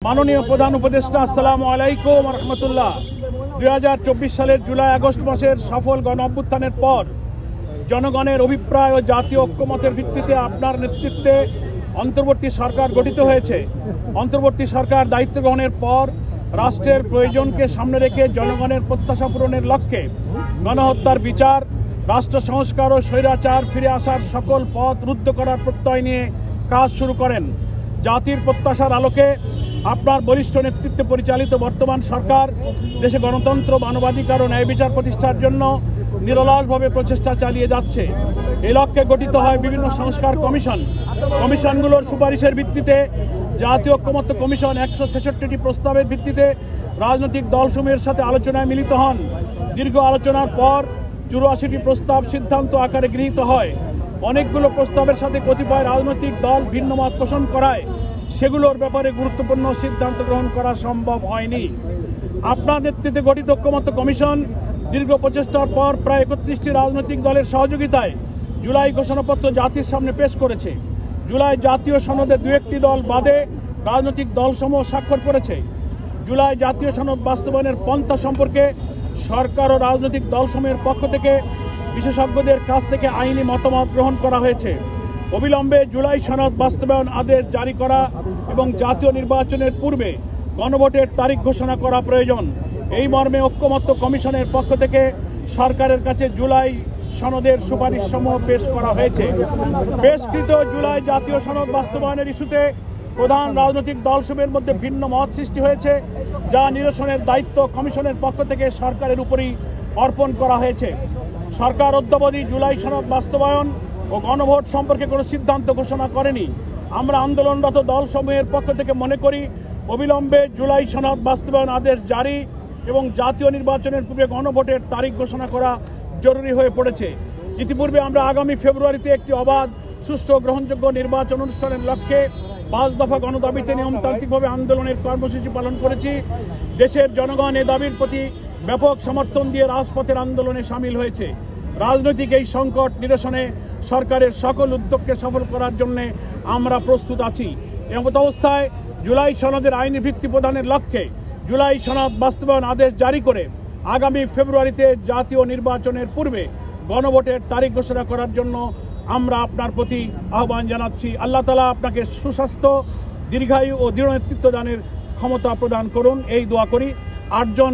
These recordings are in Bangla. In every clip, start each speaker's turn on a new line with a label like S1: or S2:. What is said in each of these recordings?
S1: মাননীয় প্রধান উপদেষ্টা, আসসালামু আলাইকুম রহমতুল্লাহ। 2024 সালের জুলাই আগস্ট মাসের সফল গণ অভ্যুত্থানের পর জনগণের অভিপ্রায় ও জাতীয় ঐক্যমতের ভিত্তিতে আপনার নেতৃত্বে অন্তর্বর্তী সরকার গঠিত হয়েছে। অন্তর্বর্তী সরকার দায়িত্ব গ্রহণের পর রাষ্ট্রের প্রয়োজনকে সামনে রেখে জনগণের প্রত্যাশা পূরণের লক্ষ্যে গণহত্যার বিচার, রাষ্ট্র সংস্কার ও স্বৈরাচার ফিরে আসার সকল পথ রুদ্ধ করার প্রত্যয় নিয়ে কাজ শুরু করেন। জাতির প্রত্যাশার আলোকে আপনার বরিষ্ঠ নেতৃত্বে পরিচালিত বর্তমান সরকার দেশে গণতন্ত্র, মানবাধিকার ও ন্যায় বিচার প্রতিষ্ঠার জন্য নিরলসভাবে প্রচেষ্টা চালিয়ে যাচ্ছে। এই লক্ষ্যে গঠিত হয় বিভিন্ন সংস্কার কমিশন। কমিশনগুলোর সুপারিশের ভিত্তিতে জাতীয় ঐক্যমত্য কমিশন 166টি প্রস্তাবের ভিত্তিতে রাজনৈতিক দলসমূহের সাথে আলোচনায় মিলিত হন। দীর্ঘ আলোচনার পর 84টি প্রস্তাব সিদ্ধান্ত আকারে গৃহীত হয়। অনেকগুলো প্রস্তাবের সাথে কতিপয় রাজনৈতিক দল ভিন্ন মত পোষণ করায় সেগুলোর ব্যাপারে গুরুত্বপূর্ণ সিদ্ধান্ত গ্রহণ করা সম্ভব হয়নি। আপনার নেতৃত্বে গঠিত ঐক্যমত্য কমিশন দীর্ঘ প্রচেষ্টার পর প্রায় 31টি রাজনৈতিক দলের সহযোগিতায় জুলাই ঘোষণাপত্র জাতির সামনে পেশ করেছে। জুলাই জাতীয় সনদে 2-1টি দল বাদে রাজনৈতিক দলসমূহ স্বাক্ষর করেছে। জুলাই জাতীয় সনদ বাস্তবায়নের পন্থা সম্পর্কে সরকার ও রাজনৈতিক দলসমূহের পক্ষ থেকে বিশেষজ্ঞদের কাছ থেকে আইনি মতামত গ্রহণ করা হয়েছে। অবিলম্বে জুলাই সনদ বাস্তবায়ন আদেশ জারি করা এবং জাতীয় নির্বাচনের পূর্বে গণভোটের তারিখ ঘোষণা করা প্রয়োজন। এই মর্মে ঐক্যমত্য কমিশনের পক্ষ থেকে সরকারের কাছে জুলাই সনদের সুপারিশসমূহ পেশ করা হয়েছে। পেশকৃত জুলাই জাতীয় সনদ বাস্তবায়নের ইস্যুতে প্রধান রাজনৈতিক দলসমূহের মধ্যে ভিন্ন মত সৃষ্টি হয়েছে, যা নিরসনের দায়িত্ব কমিশনের পক্ষ থেকে সরকারের উপরই অর্পণ করা হয়েছে। সরকার অদ্যাবধি জুলাই সনদ বাস্তবায়ন ও গণভোট সম্পর্কে কোনো সিদ্ধান্ত ঘোষণা করেনি। আমরা আন্দোলনরত দলসমূহের পক্ষ থেকে মনে করি অবিলম্বে জুলাই সনদ বাস্তবায়ন আদেশ জারি এবং জাতীয় নির্বাচনের পূর্বে গণভোটের তারিখ ঘোষণা করা জরুরি হয়ে পড়েছে। ইতিপূর্বে আমরা আগামী ফেব্রুয়ারিতে একটি অবাধ, সুষ্ঠু ও গ্রহণযোগ্য নির্বাচন অনুষ্ঠানের লক্ষ্যে 5 দফা গণদাবিতে নিয়মতান্ত্রিকভাবে আন্দোলনের কর্মসূচি পালন করেছি। দেশের জনগণ এ দাবির প্রতি ব্যাপক সমর্থন দিয়ে রাজপথের আন্দোলনে সামিল হয়েছে। রাজনৈতিক এই সংকট নিরসনে সরকারের সকল উদ্যোগকে সফল করার জন্য আমরা প্রস্তুত আছি। এমত অবস্থায় জুলাই সনদের আইনি ভিত্তি প্রদানের লক্ষ্যে জুলাই সনদ বাস্তবায়ন আদেশ জারি করে আগামী ফেব্রুয়ারিতে জাতীয় নির্বাচনের পূর্বে গণভোটের তারিখ ঘোষণা করার জন্য আমরা আপনার প্রতি আহ্বান জানাচ্ছি। আল্লাহ তাআলা আপনাকে সুস্বাস্থ্য, দীর্ঘায়ু ও দৃঢ় নেতৃত্ব দানের ক্ষমতা প্রদান করুন, এই দোয়া করি। 8 জন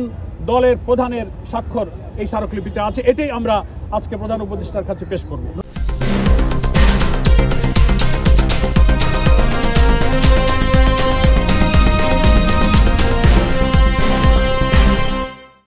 S1: দলের প্রধানের স্বাক্ষর এই স্মারকলিপিতে আছে। এটাই আমরা আজকে প্রধান উপদেষ্টার কাছে পেশ করব।